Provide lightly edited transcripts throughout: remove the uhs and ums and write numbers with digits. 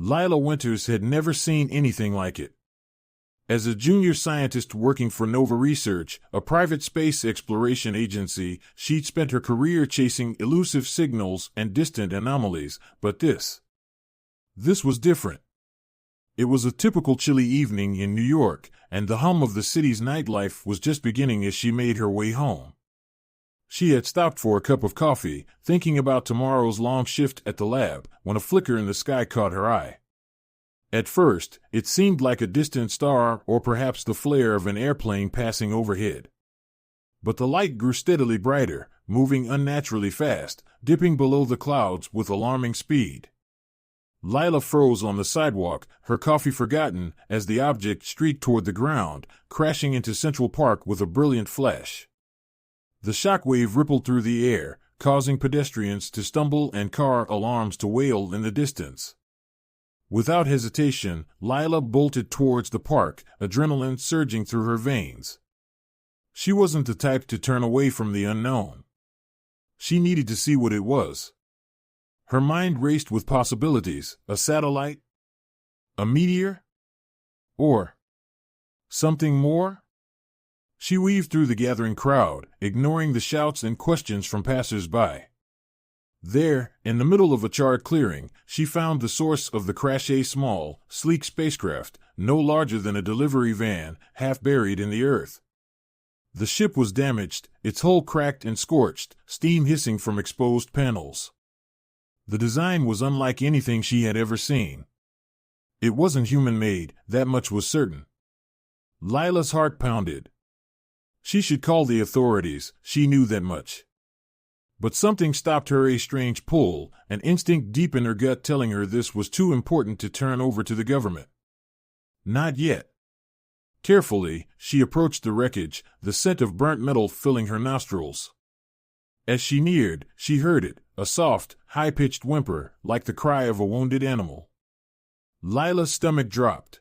Lila Winters had never seen anything like it. As a junior scientist working for Nova Research, a private space exploration agency, she'd spent her career chasing elusive signals and distant anomalies, but this was different. It was a typical chilly evening in New York, and the hum of the city's nightlife was just beginning as she made her way home. She had stopped for a cup of coffee, thinking about tomorrow's long shift at the lab, when a flicker in the sky caught her eye. At first, it seemed like a distant star or perhaps the flare of an airplane passing overhead. But the light grew steadily brighter, moving unnaturally fast, dipping below the clouds with alarming speed. Lila froze on the sidewalk, her coffee forgotten, as the object streaked toward the ground, crashing into Central Park with a brilliant flash. The shockwave rippled through the air, causing pedestrians to stumble and car alarms to wail in the distance. Without hesitation, Lila bolted towards the park, adrenaline surging through her veins. She wasn't the type to turn away from the unknown. She needed to see what it was. Her mind raced with possibilities: a satellite, a meteor, or something more? She weaved through the gathering crowd, ignoring the shouts and questions from passers-by. There, in the middle of a charred clearing, she found the source of the crash: a small, sleek spacecraft, no larger than a delivery van, half buried in the earth. The ship was damaged, its hull cracked and scorched, steam hissing from exposed panels. The design was unlike anything she had ever seen. It wasn't human-made, that much was certain. Lila's heart pounded. She should call the authorities, she knew that much. But something stopped her: a strange pull, an instinct deep in her gut telling her this was too important to turn over to the government. Not yet. Carefully, she approached the wreckage, the scent of burnt metal filling her nostrils. As she neared, she heard it, a soft, high-pitched whimper, like the cry of a wounded animal. Lila's stomach dropped.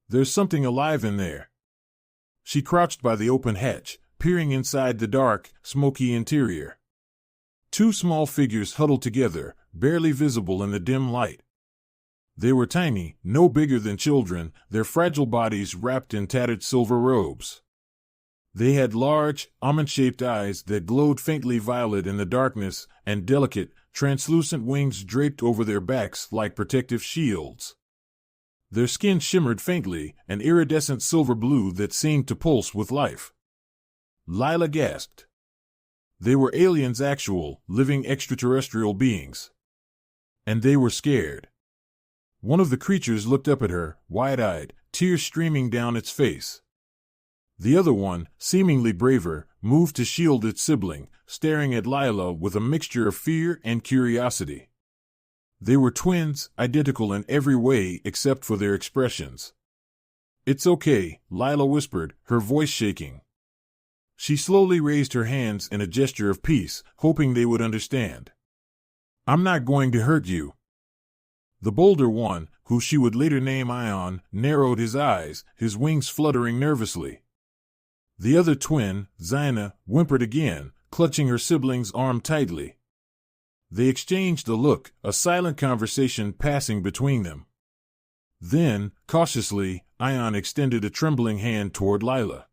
There's something alive in there. She crouched by the open hatch, peering inside the dark, smoky interior. Two small figures huddled together, barely visible in the dim light. They were tiny, no bigger than children, their fragile bodies wrapped in tattered silver robes. They had large, almond-shaped eyes that glowed faintly violet in the darkness, and delicate, translucent wings draped over their backs like protective shields. Their skin shimmered faintly, an iridescent silver blue that seemed to pulse with life. Lila gasped. They were aliens, actual, living extraterrestrial beings. And they were scared. One of the creatures looked up at her, wide-eyed, tears streaming down its face. The other one, seemingly braver, moved to shield its sibling, staring at Lila with a mixture of fear and curiosity. They were twins, identical in every way except for their expressions. "It's okay," Lila whispered, her voice shaking. She slowly raised her hands in a gesture of peace, hoping they would understand. "I'm not going to hurt you." The bolder one, who she would later name Ion, narrowed his eyes, his wings fluttering nervously. The other twin, Xina, whimpered again, clutching her sibling's arm tightly. They exchanged a look, a silent conversation passing between them. Then, cautiously, Ion extended a trembling hand toward Lila.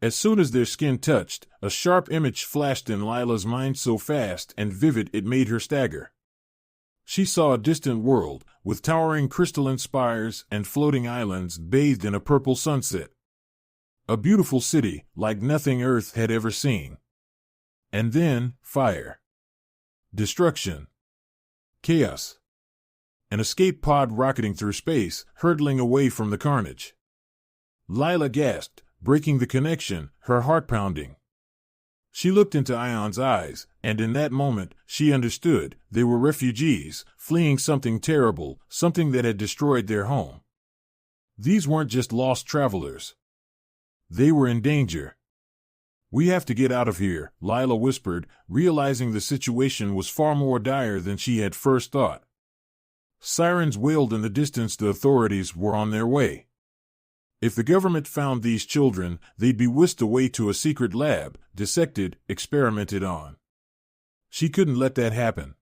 As soon as their skin touched, a sharp image flashed in Lila's mind so fast and vivid it made her stagger. She saw a distant world, with towering crystalline spires and floating islands bathed in a purple sunset. A beautiful city, like nothing Earth had ever seen. And then, fire. Destruction. Chaos. An escape pod rocketing through space, hurtling away from the carnage. Lila gasped, breaking the connection, her heart pounding. She looked into Ion's eyes, and in that moment, she understood. They were refugees, fleeing something terrible, something that had destroyed their home. These weren't just lost travelers. They were in danger. "We have to get out of here," Lila whispered, realizing the situation was far more dire than she had first thought. Sirens wailed in the distance. The authorities were on their way. If the government found these children, they'd be whisked away to a secret lab, dissected, experimented on. She couldn't let that happen.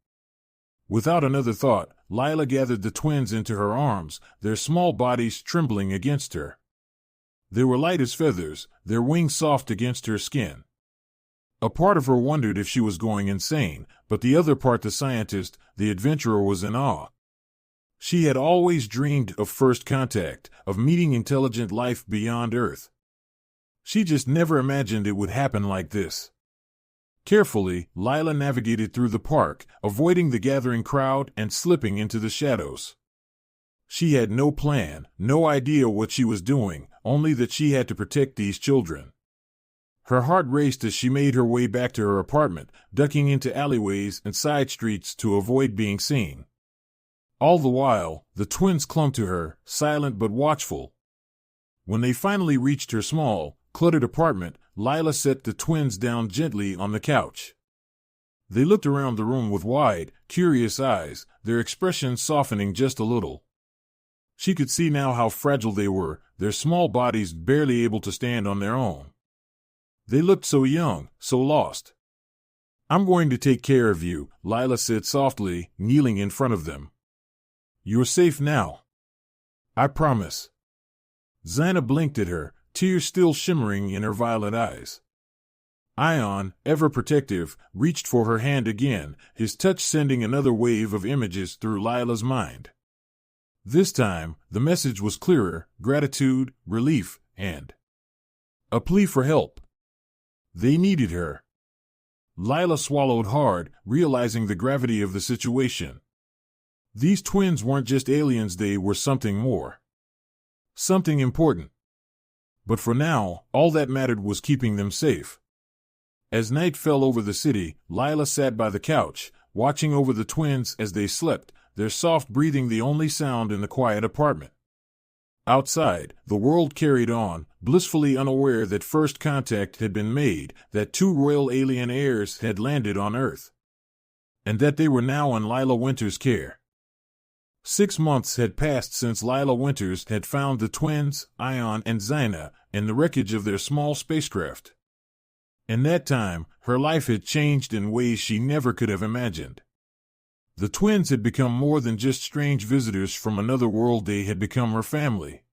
Without another thought, Lila gathered the twins into her arms, their small bodies trembling against her. They were light as feathers, their wings soft against her skin. A part of her wondered if she was going insane, but the other part, the scientist, the adventurer, was in awe. She had always dreamed of first contact, of meeting intelligent life beyond Earth. She just never imagined it would happen like this. Carefully, Lila navigated through the park, avoiding the gathering crowd and slipping into the shadows. She had no plan, no idea what she was doing, only that she had to protect these children. Her heart raced as she made her way back to her apartment, ducking into alleyways and side streets to avoid being seen. All the while, the twins clung to her, silent but watchful. When they finally reached her small, cluttered apartment, Lila set the twins down gently on the couch. They looked around the room with wide, curious eyes, their expressions softening just a little. She could see now how fragile they were, their small bodies barely able to stand on their own. They looked so young, so lost. "I'm going to take care of you," Lila said softly, kneeling in front of them. "You're safe now. I promise." Zaina blinked at her, tears still shimmering in her violet eyes. Ion, ever protective, reached for her hand again, his touch sending another wave of images through Lila's mind. This time, the message was clearer: gratitude, relief, and a plea for help. They needed her. Lila swallowed hard, realizing the gravity of the situation. These twins weren't just aliens, they were something more. Something important. But for now, all that mattered was keeping them safe. As night fell over the city, Lila sat by the couch, watching over the twins as they slept, their soft breathing the only sound in the quiet apartment. Outside, the world carried on, blissfully unaware that first contact had been made, that two royal alien heirs had landed on Earth, and that they were now in Lila Winters' care. 6 months had passed since Lila Winters had found the twins, Ion and Zaina, in the wreckage of their small spacecraft. In that time, her life had changed in ways she never could have imagined. The twins had become more than just strange visitors from another world, they had become her family.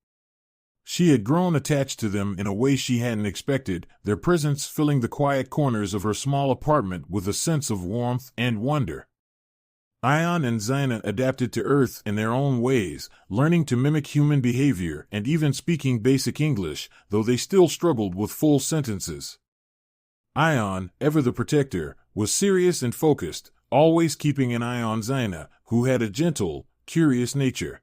She had grown attached to them in a way she hadn't expected, their presence filling the quiet corners of her small apartment with a sense of warmth and wonder. Ion and Zaina adapted to Earth in their own ways, learning to mimic human behavior and even speaking basic English, though they still struggled with full sentences. Ion, ever the protector, was serious and focused, always keeping an eye on Zaina, who had a gentle, curious nature.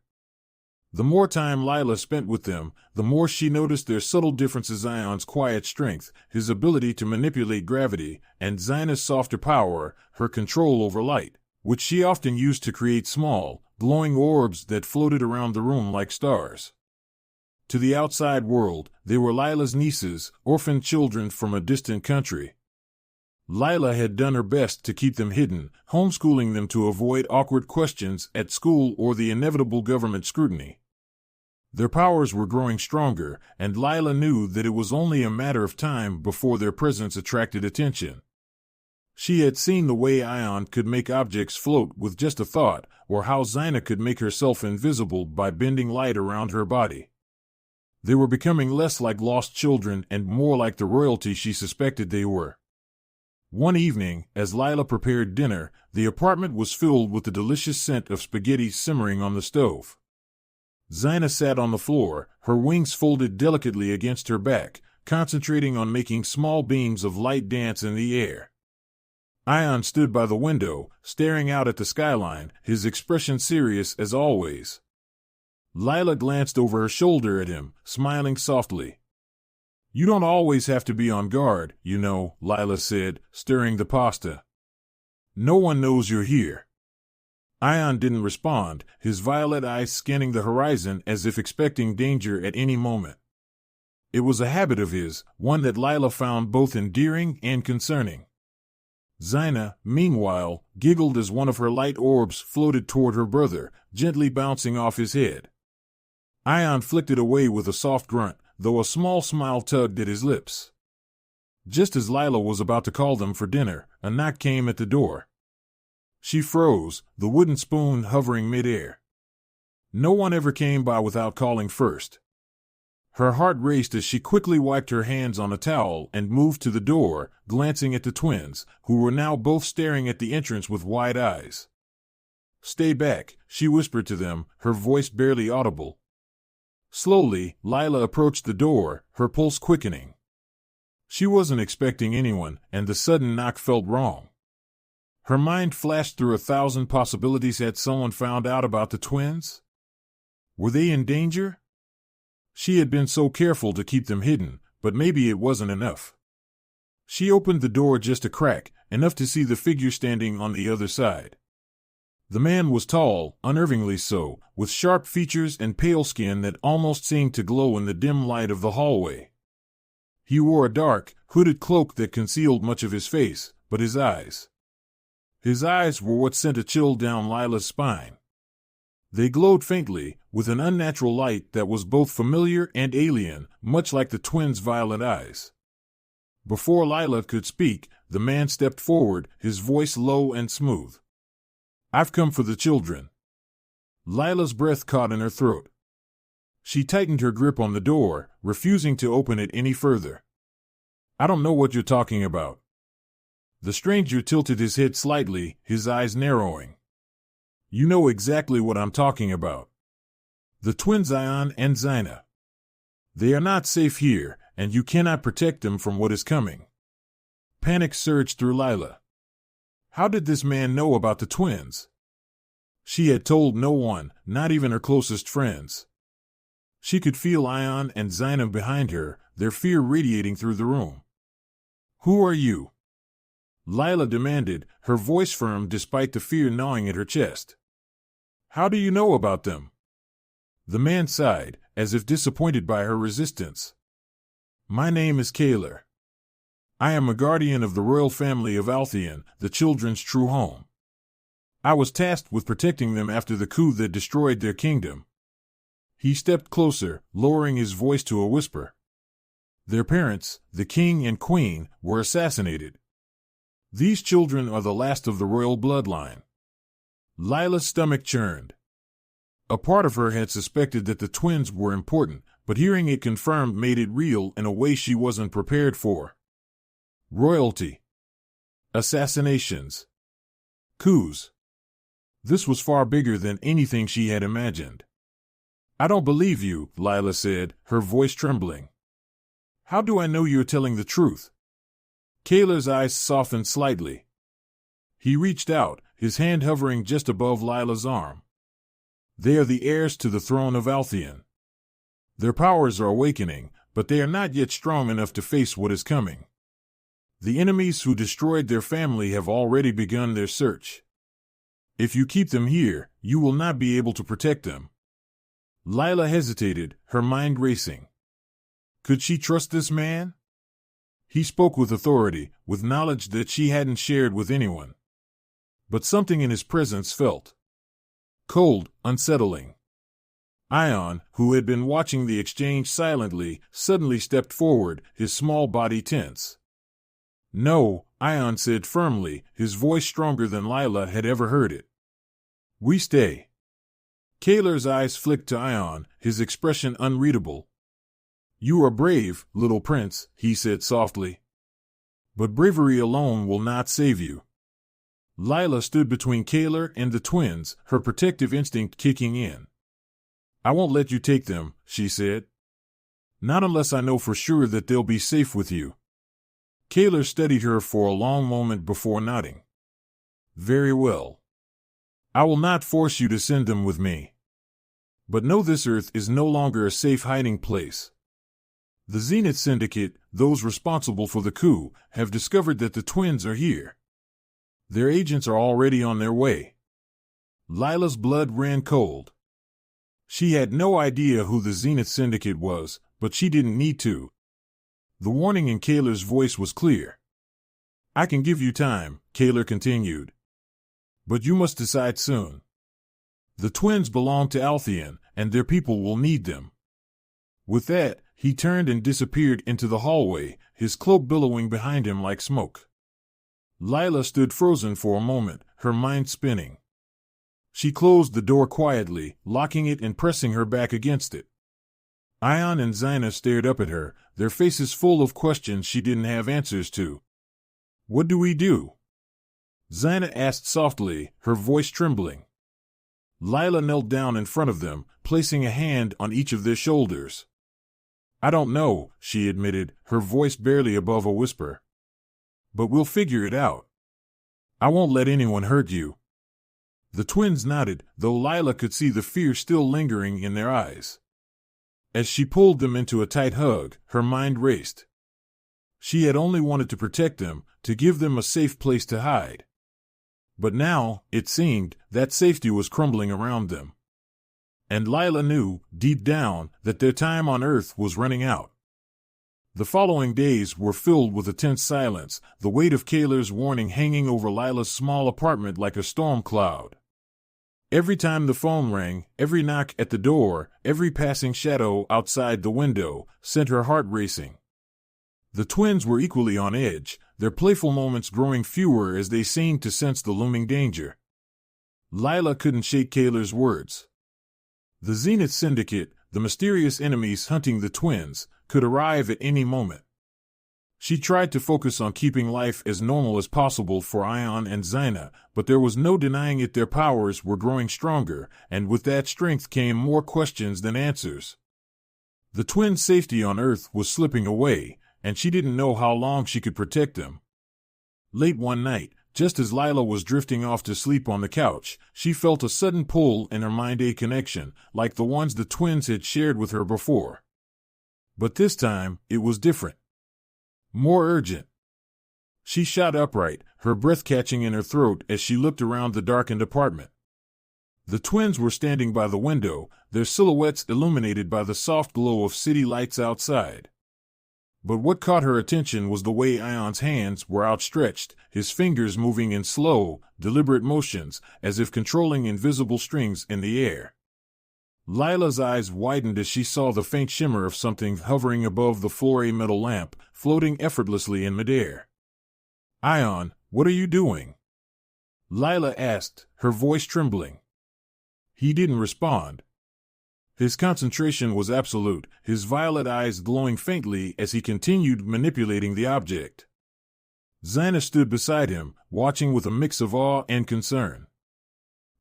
The more time Lila spent with them, the more she noticed their subtle differences: Ion's quiet strength, his ability to manipulate gravity, and Zaina's softer power, her control over light, which she often used to create small, glowing orbs that floated around the room like stars. To the outside world, they were Lila's nieces, orphaned children from a distant country. Lila had done her best to keep them hidden, homeschooling them to avoid awkward questions at school or the inevitable government scrutiny. Their powers were growing stronger, and Lila knew that it was only a matter of time before their presence attracted attention. She had seen the way Ion could make objects float with just a thought, or how Zaina could make herself invisible by bending light around her body. They were becoming less like lost children and more like the royalty she suspected they were. One evening, as Lila prepared dinner, the apartment was filled with the delicious scent of spaghetti simmering on the stove. Zaina sat on the floor, her wings folded delicately against her back, concentrating on making small beams of light dance in the air. Ion stood by the window, staring out at the skyline, his expression serious as always. Lila glanced over her shoulder at him, smiling softly. "You don't always have to be on guard, you know," Lila said, stirring the pasta. "No one knows you're here." Ion didn't respond, his violet eyes scanning the horizon as if expecting danger at any moment. It was a habit of his, one that Lila found both endearing and concerning. Zaina, meanwhile, giggled as one of her light orbs floated toward her brother, gently bouncing off his head. Ion flicked it away with a soft grunt, though a small smile tugged at his lips. Just as Lila was about to call them for dinner, a knock came at the door. She froze, the wooden spoon hovering midair. No one ever came by without calling first. Her heart raced as she quickly wiped her hands on a towel and moved to the door, glancing at the twins, who were now both staring at the entrance with wide eyes. "Stay back," she whispered to them, her voice barely audible. Slowly, Lila approached the door, her pulse quickening. She wasn't expecting anyone, and the sudden knock felt wrong. Her mind flashed through 1,000 possibilities. Had someone found out about the twins? Were they in danger? She had been so careful to keep them hidden, but maybe it wasn't enough. She opened the door just a crack, enough to see the figure standing on the other side. The man was tall, unnervingly so, with sharp features and pale skin that almost seemed to glow in the dim light of the hallway. He wore a dark, hooded cloak that concealed much of his face, but his eyes were what sent a chill down Lila's spine. They glowed faintly, with an unnatural light that was both familiar and alien, much like the twins' violet eyes. Before Lila could speak, the man stepped forward, his voice low and smooth. "I've come for the children." Lila's breath caught in her throat. She tightened her grip on the door, refusing to open it any further. "I don't know what you're talking about." The stranger tilted his head slightly, his eyes narrowing. "You know exactly what I'm talking about. The twins Ion and Zyna. They are not safe here, and you cannot protect them from what is coming." Panic surged through Lila. How did this man know about the twins? She had told no one, not even her closest friends. She could feel Ion and Zyna behind her, their fear radiating through the room. "Who are you?" Lila demanded, her voice firm despite the fear gnawing at her chest. "How do you know about them?" The man sighed, as if disappointed by her resistance. "My name is Kaler. I am a guardian of the royal family of Altheon, the children's true home. I was tasked with protecting them after the coup that destroyed their kingdom." He stepped closer, lowering his voice to a whisper. "Their parents, the king and queen, were assassinated. These children are the last of the royal bloodline." Lila's stomach churned. A part of her had suspected that the twins were important, but hearing it confirmed made it real in a way she wasn't prepared for. Royalty. Assassinations. Coups. This was far bigger than anything she had imagined. "I don't believe you," Lila said, her voice trembling. "How do I know you're telling the truth?" Kaler's eyes softened slightly. He reached out, his hand hovering just above Lila's arm. "They are the heirs to the throne of Altheon. Their powers are awakening, but they are not yet strong enough to face what is coming. The enemies who destroyed their family have already begun their search. If you keep them here, you will not be able to protect them." Lila hesitated, her mind racing. Could she trust this man? He spoke with authority, with knowledge that she hadn't shared with anyone. But something in his presence felt cold, unsettling. Ion, who had been watching the exchange silently, suddenly stepped forward, his small body tense. "No," Ion said firmly, his voice stronger than Lila had ever heard it. "We stay." Kaler's eyes flicked to Ion, his expression unreadable. "You are brave, little prince," he said softly. "But bravery alone will not save you." Lila stood between Kaler and the twins, her protective instinct kicking in. "I won't let you take them," she said. "Not unless I know for sure that they'll be safe with you." Kaler studied her for a long moment before nodding. "Very well. I will not force you to send them with me. But know this Earth is no longer a safe hiding place. The Zenith Syndicate, those responsible for the coup, have discovered that the twins are here. Their agents are already on their way." Lila's blood ran cold. She had no idea who the Zenith Syndicate was, but she didn't need to. The warning in Kaler's voice was clear. "I can give you time," Kaler continued. "But you must decide soon. The twins belong to Altheon, and their people will need them." With that, he turned and disappeared into the hallway, his cloak billowing behind him like smoke. Lila stood frozen for a moment, her mind spinning. She closed the door quietly, locking it and pressing her back against it. Ion and Zyna stared up at her, their faces full of questions she didn't have answers to. "What do we do?" Zyna asked softly, her voice trembling. Lila knelt down in front of them, placing a hand on each of their shoulders. "I don't know," she admitted, her voice barely above a whisper. "But we'll figure it out. I won't let anyone hurt you." The twins nodded, though Lila could see the fear still lingering in their eyes. As she pulled them into a tight hug, her mind raced. She had only wanted to protect them, to give them a safe place to hide. But now, it seemed, that safety was crumbling around them. And Lila knew, deep down, that their time on Earth was running out. The following days were filled with a tense silence, the weight of Kaler's warning hanging over Lila's small apartment like a storm cloud. Every time the phone rang, every knock at the door, every passing shadow outside the window, sent her heart racing. The twins were equally on edge, their playful moments growing fewer as they seemed to sense the looming danger. Lila couldn't shake Kaler's words. The Zenith Syndicate, the mysterious enemies hunting the twins, could arrive at any moment. She tried to focus on keeping life as normal as possible for Ion and Zyna, but there was no denying it, their powers were growing stronger, and with that strength came more questions than answers. The twins' safety on Earth was slipping away, and she didn't know how long she could protect them. Late one night, just as Lila was drifting off to sleep on the couch, she felt a sudden pull in her mind, a connection, like the ones the twins had shared with her before. But this time, it was different. More urgent. She shot upright, her breath catching in her throat as she looked around the darkened apartment. The twins were standing by the window, their silhouettes illuminated by the soft glow of city lights outside. But what caught her attention was the way Ion's hands were outstretched, his fingers moving in slow, deliberate motions, as if controlling invisible strings in the air. Lila's eyes widened as she saw the faint shimmer of something hovering above the floor, a metal lamp, floating effortlessly in midair. "Ion, what are you doing?" Lila asked, her voice trembling. He didn't respond. His concentration was absolute, his violet eyes glowing faintly as he continued manipulating the object. Zyna stood beside him, watching with a mix of awe and concern.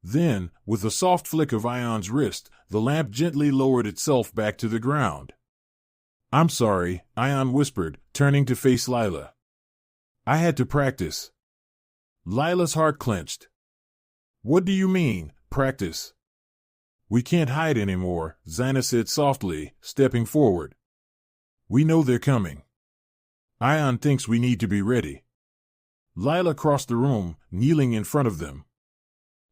Then, with a soft flick of Ion's wrist, the lamp gently lowered itself back to the ground. "I'm sorry," Ion whispered, turning to face Lila. "I had to practice." Lila's heart clenched. "What do you mean, practice?" "We can't hide anymore," Zyna said softly, stepping forward. "We know they're coming. Ion thinks we need to be ready." Lila crossed the room, kneeling in front of them.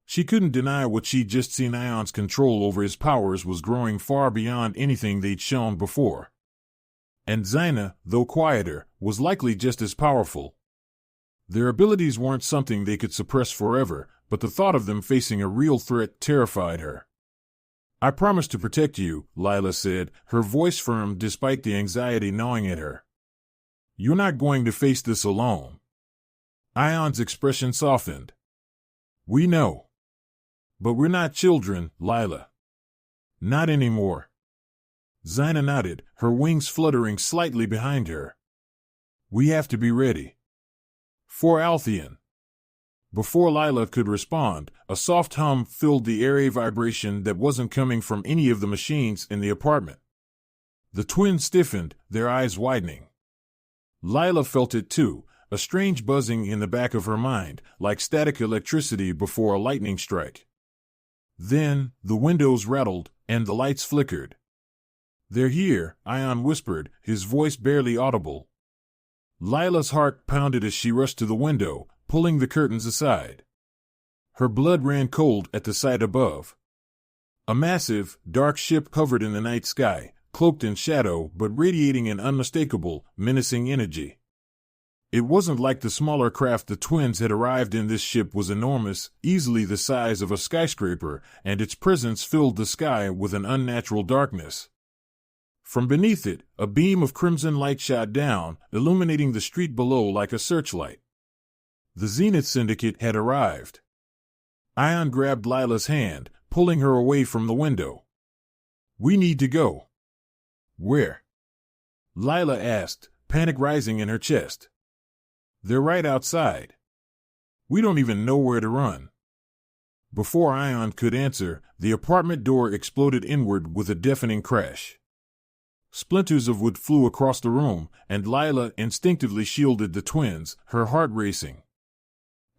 She couldn't deny what she'd just seen. Ion's control over his powers was growing far beyond anything they'd shown before. And Zyna, though quieter, was likely just as powerful. Their abilities weren't something they could suppress forever, but the thought of them facing a real threat terrified her. "I promise to protect you," Lila said, her voice firm despite the anxiety gnawing at her. "You're not going to face this alone." Ion's expression softened. "We know. But we're not children, Lila. Not anymore." Zyna nodded, her wings fluttering slightly behind her. "We have to be ready. For Altheon." Before Lila could respond, a soft hum filled the air, a vibration that wasn't coming from any of the machines in the apartment. The twins stiffened, their eyes widening. Lila felt it too, a strange buzzing in the back of her mind, like static electricity before a lightning strike. Then, the windows rattled, and the lights flickered. "They're here," Ion whispered, his voice barely audible. Lila's heart pounded as she rushed to the window, pulling the curtains aside. Her blood ran cold at the sight above. A massive, dark ship hovered in the night sky, cloaked in shadow but radiating an unmistakable, menacing energy. It wasn't like the smaller craft the twins had arrived in. This ship was enormous, easily the size of a skyscraper, and its presence filled the sky with an unnatural darkness. From beneath it, a beam of crimson light shot down, illuminating the street below like a searchlight. The Zenith Syndicate had arrived. Ion grabbed Lila's hand, pulling her away from the window. We need to go. Where? Lila asked, panic rising in her chest. They're right outside. We don't even know where to run. Before Ion could answer, the apartment door exploded inward with a deafening crash. Splinters of wood flew across the room, and Lila instinctively shielded the twins, her heart racing.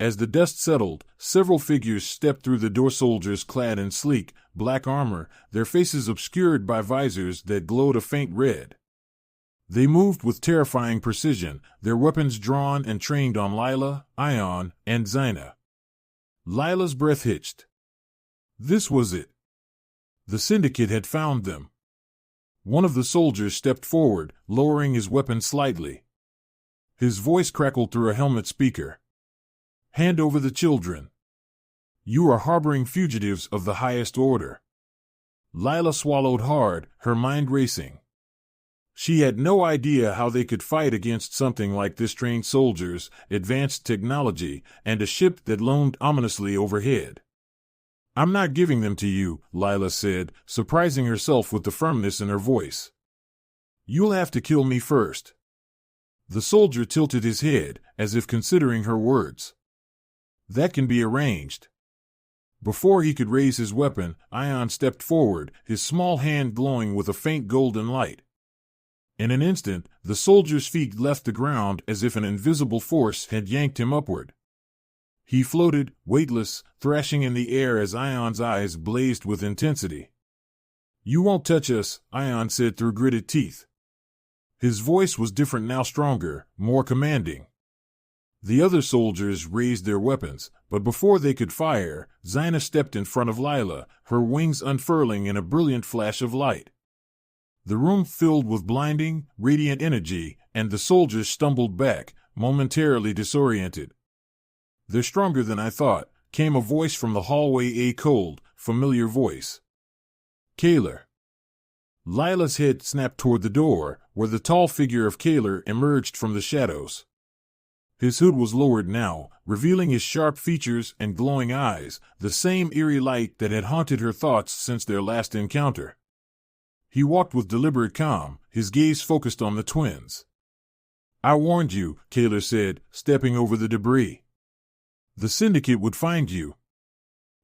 As the dust settled, several figures stepped through the door, soldiers clad in sleek, black armor, their faces obscured by visors that glowed a faint red. They moved with terrifying precision, their weapons drawn and trained on Lila, Ion, and Zyna. Lila's breath hitched. This was it. The Syndicate had found them. One of the soldiers stepped forward, lowering his weapon slightly. His voice crackled through a helmet speaker. Hand over the children. You are harboring fugitives of the highest order. Lila swallowed hard, her mind racing. She had no idea how they could fight against something like this: trained soldiers, advanced technology, and a ship that loomed ominously overhead. I'm not giving them to you, Lila said, surprising herself with the firmness in her voice. You'll have to kill me first. The soldier tilted his head, as if considering her words. That can be arranged. Before he could raise his weapon, Ion stepped forward, his small hand glowing with a faint golden light. In an instant, the soldier's feet left the ground as if an invisible force had yanked him upward. He floated, weightless, thrashing in the air as Ion's eyes blazed with intensity. You won't touch us, Ion said through gritted teeth. His voice was different now, stronger, more commanding. The other soldiers raised their weapons, but before they could fire, Zyna stepped in front of Lila, her wings unfurling in a brilliant flash of light. The room filled with blinding, radiant energy, and the soldiers stumbled back, momentarily disoriented. They're stronger than I thought, came a voice from the hallway, a cold, familiar voice. Kaler. Lila's head snapped toward the door, where the tall figure of Kaler emerged from the shadows. His hood was lowered now, revealing his sharp features and glowing eyes, the same eerie light that had haunted her thoughts since their last encounter. He walked with deliberate calm, his gaze focused on the twins. I warned you, Kaler said, stepping over the debris. The Syndicate would find you.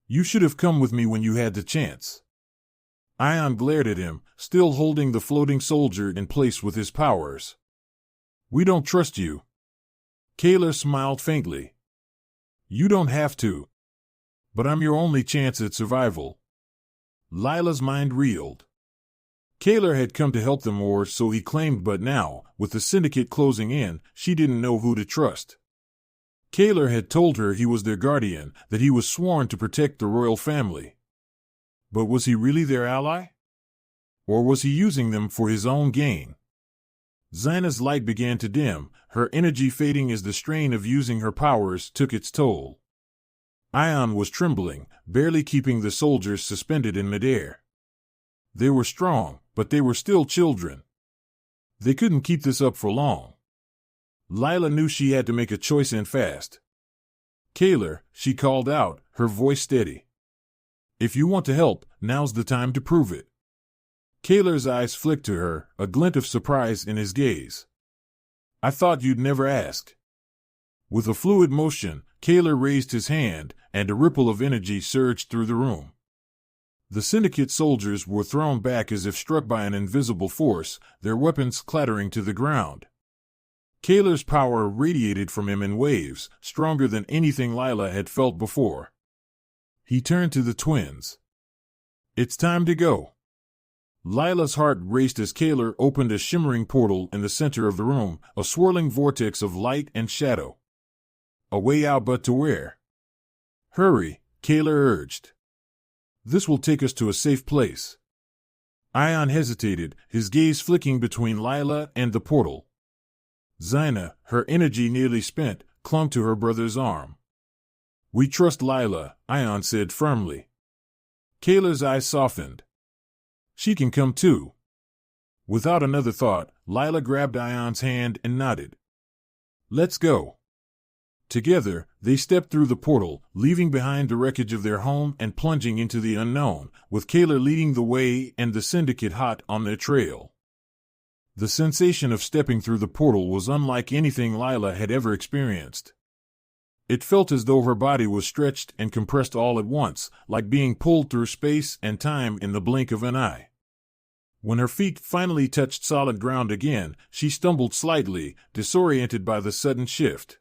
You should have come with me when you had the chance. Ion glared at him, still holding the floating soldier in place with his powers. We don't trust you. Kaler smiled faintly. You don't have to. But I'm your only chance at survival. Lila's mind reeled. Kaler had come to help them, or so he claimed, but now, with the Syndicate closing in, she didn't know who to trust. Kaler had told her he was their guardian, that he was sworn to protect the royal family. But was he really their ally? Or was he using them for his own gain? Zyna's light began to dim, her energy fading as the strain of using her powers took its toll. Ion was trembling, barely keeping the soldiers suspended in midair. They were strong, but they were still children. They couldn't keep this up for long. Lila knew she had to make a choice, and fast. Kaler, she called out, her voice steady. If you want to help, now's the time to prove it. Kaler's eyes flicked to her, a glint of surprise in his gaze. I thought you'd never ask. With a fluid motion, Kaler raised his hand, and a ripple of energy surged through the room. The Syndicate soldiers were thrown back as if struck by an invisible force, their weapons clattering to the ground. Kaler's power radiated from him in waves, stronger than anything Lila had felt before. He turned to the twins. It's time to go. Lila's heart raced as Kaler opened a shimmering portal in the center of the room, a swirling vortex of light and shadow. A way out, but to where? Hurry, Kaler urged. This will take us to a safe place. Ion hesitated, his gaze flicking between Lila and the portal. Zyna, her energy nearly spent, clung to her brother's arm. We trust Lila, Ion said firmly. Kaler's eyes softened. She can come too. Without another thought, Lila grabbed Ion's hand and nodded. Let's go. Together, they stepped through the portal, leaving behind the wreckage of their home and plunging into the unknown, with Kayla leading the way and the Syndicate hot on their trail. The sensation of stepping through the portal was unlike anything Lila had ever experienced. It felt as though her body was stretched and compressed all at once, like being pulled through space and time in the blink of an eye. When her feet finally touched solid ground again, she stumbled slightly, disoriented by the sudden shift.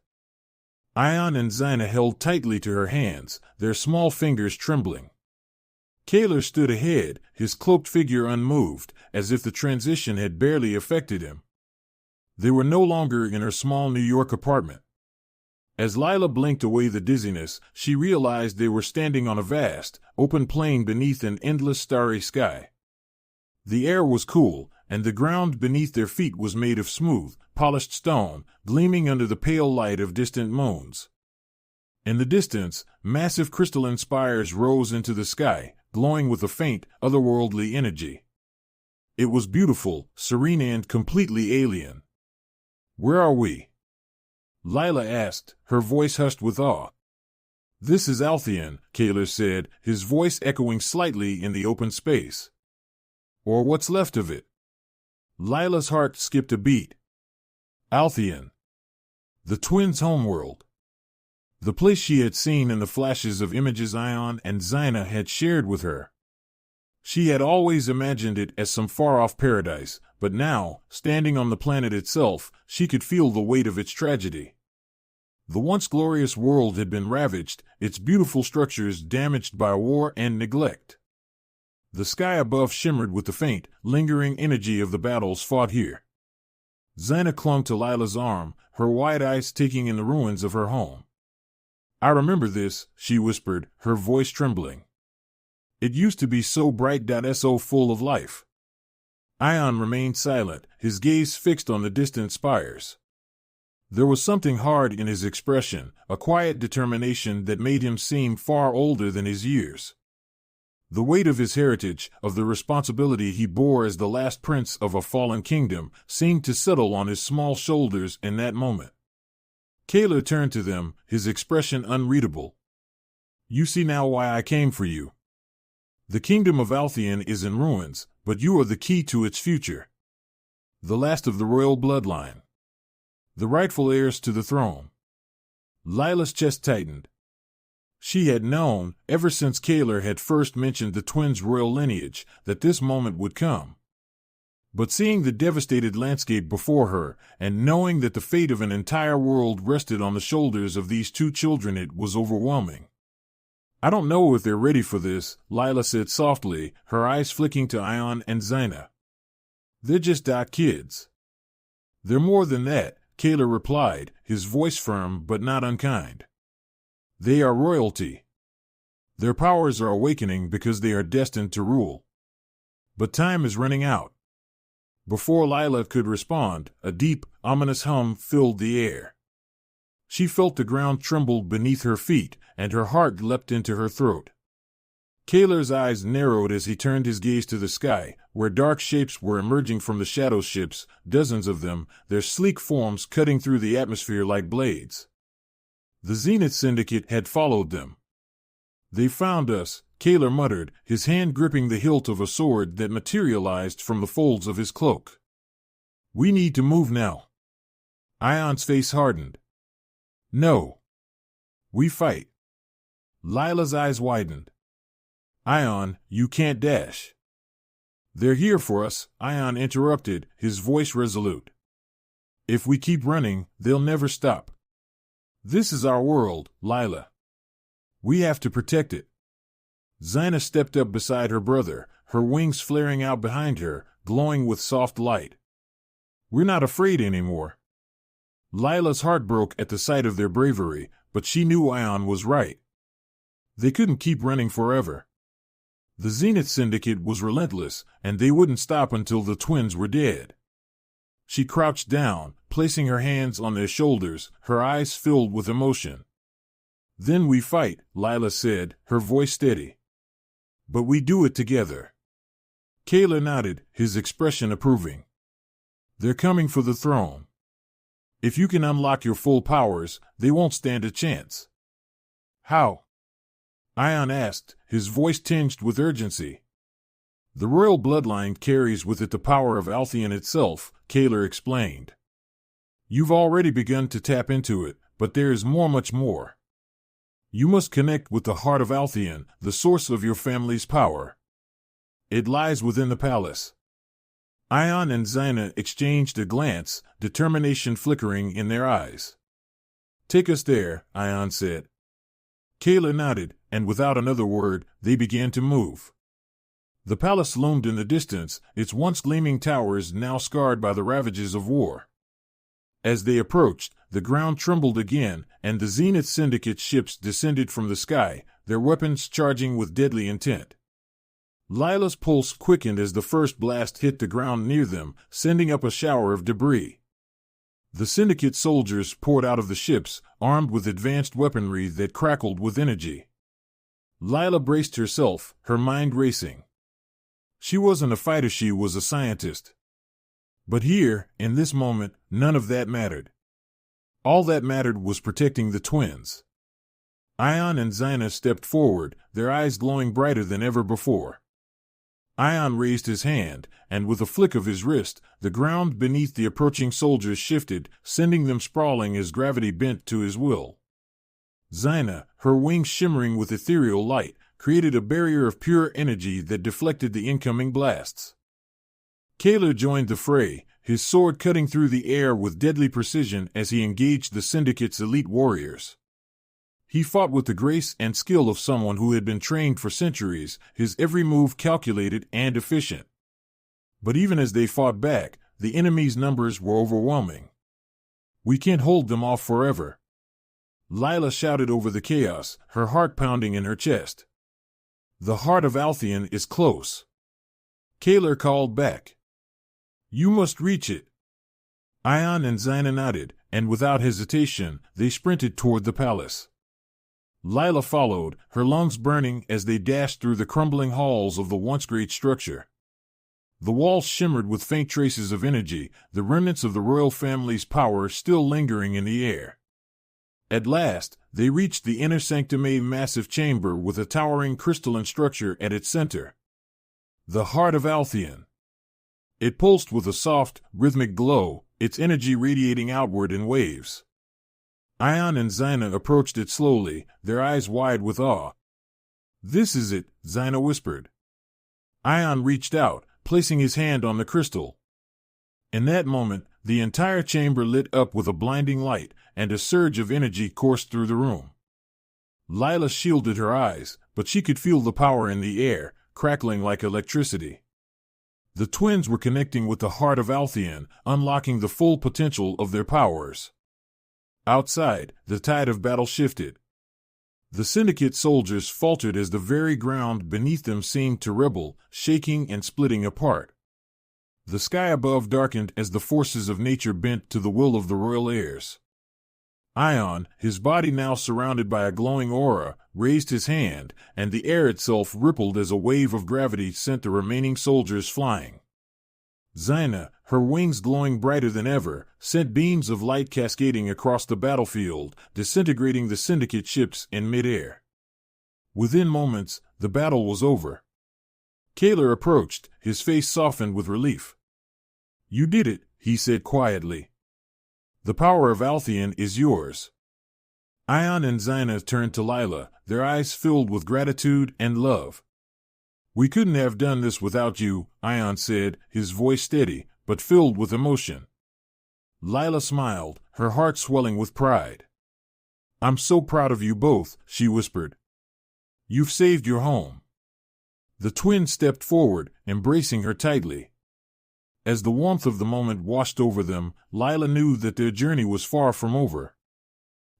Ion and Zyna held tightly to her hands, their small fingers trembling. Kaler stood ahead, his cloaked figure unmoved, as if the transition had barely affected him. They were no longer in her small New York apartment. As Lila blinked away the dizziness, she realized they were standing on a vast, open plain beneath an endless starry sky. The air was cool, and the ground beneath their feet was made of smooth, polished stone, gleaming under the pale light of distant moons. In the distance, massive crystalline spires rose into the sky, glowing with a faint, otherworldly energy. It was beautiful, serene, and completely alien. "Where are we?" Lila asked, her voice hushed with awe. "This is Altheon," Kaler said, his voice echoing slightly in the open space. "Or what's left of it." Lila's heart skipped a beat. Altheon. The twins' homeworld. The place she had seen in the flashes of images Ion and Zyna had shared with her. She had always imagined it as some far-off paradise, but now, standing on the planet itself, she could feel the weight of its tragedy. The once glorious world had been ravaged, its beautiful structures damaged by war and neglect. The sky above shimmered with the faint, lingering energy of the battles fought here. Zyna clung to Lila's arm, her wide eyes taking in the ruins of her home. "I remember this," she whispered, her voice trembling. "It used to be so bright, so full of life." Ion remained silent, his gaze fixed on the distant spires. There was something hard in his expression, a quiet determination that made him seem far older than his years. The weight of his heritage, of the responsibility he bore as the last prince of a fallen kingdom, seemed to settle on his small shoulders in that moment. Kaler turned to them, his expression unreadable. "You see now why I came for you. The kingdom of Altheon is in ruins, but you are the key to its future. The last of the royal bloodline. The rightful heirs to the throne." Lila's chest tightened. She had known, ever since Kaler had first mentioned the twins' royal lineage, that this moment would come. But seeing the devastated landscape before her, and knowing that the fate of an entire world rested on the shoulders of these two children, it was overwhelming. "I don't know if they're ready for this," Lila said softly, her eyes flicking to Ion and Zyna. "They're just kids." "They're more than that," Kaler replied, his voice firm but not unkind. "They are royalty. Their powers are awakening because they are destined to rule. But time is running out." Before Lila could respond, a deep, ominous hum filled the air. She felt the ground tremble beneath her feet, and her heart leapt into her throat. Kaler's eyes narrowed as he turned his gaze to the sky, where dark shapes were emerging from the shadow ships, dozens of them, their sleek forms cutting through the atmosphere like blades. The Zenith Syndicate had followed them. "They found us," Kaler muttered, his hand gripping the hilt of a sword that materialized from the folds of his cloak. "We need to move now." Ion's face hardened. "No. We fight." Lila's eyes widened. "Ion, you can't dash." "They're here for us," Ion interrupted, his voice resolute. "If we keep running, they'll never stop. This is our world, Lila. We have to protect it." Zyna stepped up beside her brother, her wings flaring out behind her, glowing with soft light. "We're not afraid anymore." Lila's heart broke at the sight of their bravery, but she knew Ion was right. They couldn't keep running forever. The Zenith Syndicate was relentless, and they wouldn't stop until the twins were dead. She crouched down, placing her hands on their shoulders, her eyes filled with emotion. "Then we fight," Lila said, her voice steady. "But we do it together." Kaler nodded, his expression approving. "They're coming for the throne." If you can unlock your full powers, they won't stand a chance. How? Ion asked, his voice tinged with urgency. The royal bloodline carries with it the power of Altheon itself, Kaler explained. You've already begun to tap into it, but there is much more. You must connect with the heart of Altheon, the source of your family's power. It lies within the palace. Ion and Zyna exchanged a glance, determination flickering in their eyes. Take us there, Ion said. Kaler nodded, and without another word, they began to move. The palace loomed in the distance, its once gleaming towers now scarred by the ravages of war. As they approached, the ground trembled again, and the Zenith Syndicate ships descended from the sky, their weapons charging with deadly intent. Lila's pulse quickened as the first blast hit the ground near them, sending up a shower of debris. The Syndicate soldiers poured out of the ships, armed with advanced weaponry that crackled with energy. Lila braced herself, her mind racing. She wasn't a fighter, she was a scientist. But here, in this moment, none of that mattered. All that mattered was protecting the twins. Ion and Zyna stepped forward, their eyes glowing brighter than ever before. Ion raised his hand, and with a flick of his wrist, the ground beneath the approaching soldiers shifted, sending them sprawling as gravity bent to his will. Zyna, her wings shimmering with ethereal light, created a barrier of pure energy that deflected the incoming blasts. Kaler joined the fray, his sword cutting through the air with deadly precision as he engaged the Syndicate's elite warriors. He fought with the grace and skill of someone who had been trained for centuries, his every move calculated and efficient. But even as they fought back, the enemy's numbers were overwhelming. We can't hold them off forever. Lila shouted over the chaos, her heart pounding in her chest. The heart of Altheon is close. Kaler called back. You must reach it. Ion and Zyna nodded, and without hesitation, they sprinted toward the palace. Lila followed, her lungs burning as they dashed through the crumbling halls of the once great structure. The walls shimmered with faint traces of energy, the remnants of the royal family's power still lingering in the air. At last, they reached the inner sanctum, a massive chamber with a towering crystalline structure at its center. The heart of Altheon. It pulsed with a soft, rhythmic glow, its energy radiating outward in waves. Ion and Zyna approached it slowly, their eyes wide with awe. This is it, Zyna whispered. Ion reached out, placing his hand on the crystal. In that moment, the entire chamber lit up with a blinding light, and a surge of energy coursed through the room. Lila shielded her eyes, but she could feel the power in the air, crackling like electricity. The twins were connecting with the heart of Altheon, unlocking the full potential of their powers. Outside, the tide of battle shifted. The Syndicate soldiers faltered as the very ground beneath them seemed to rebel, shaking and splitting apart. The sky above darkened as the forces of nature bent to the will of the royal heirs. Ion, his body now surrounded by a glowing aura, raised his hand, and the air itself rippled as a wave of gravity sent the remaining soldiers flying. Zyna, her wings glowing brighter than ever, sent beams of light cascading across the battlefield, disintegrating the Syndicate ships in midair. Within moments, the battle was over. Kaler approached, his face softened with relief. You did it, he said quietly. The power of Altheon is yours. Ion and Zyna turned to Lila, their eyes filled with gratitude and love. We couldn't have done this without you, Ion said, his voice steady, but filled with emotion. Lila smiled, her heart swelling with pride. I'm so proud of you both, she whispered. You've saved your home. The twins stepped forward, embracing her tightly. As the warmth of the moment washed over them, Lila knew that their journey was far from over.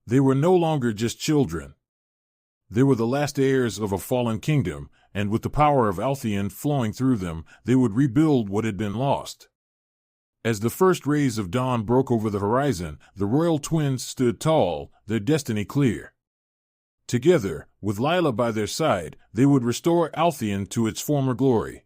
They were no longer just children. They were the last heirs of a fallen kingdom, and with the power of Altheon flowing through them, they would rebuild what had been lost. As the first rays of dawn broke over the horizon, the royal twins stood tall, their destiny clear. Together, with Lila by their side, they would restore Altheon to its former glory.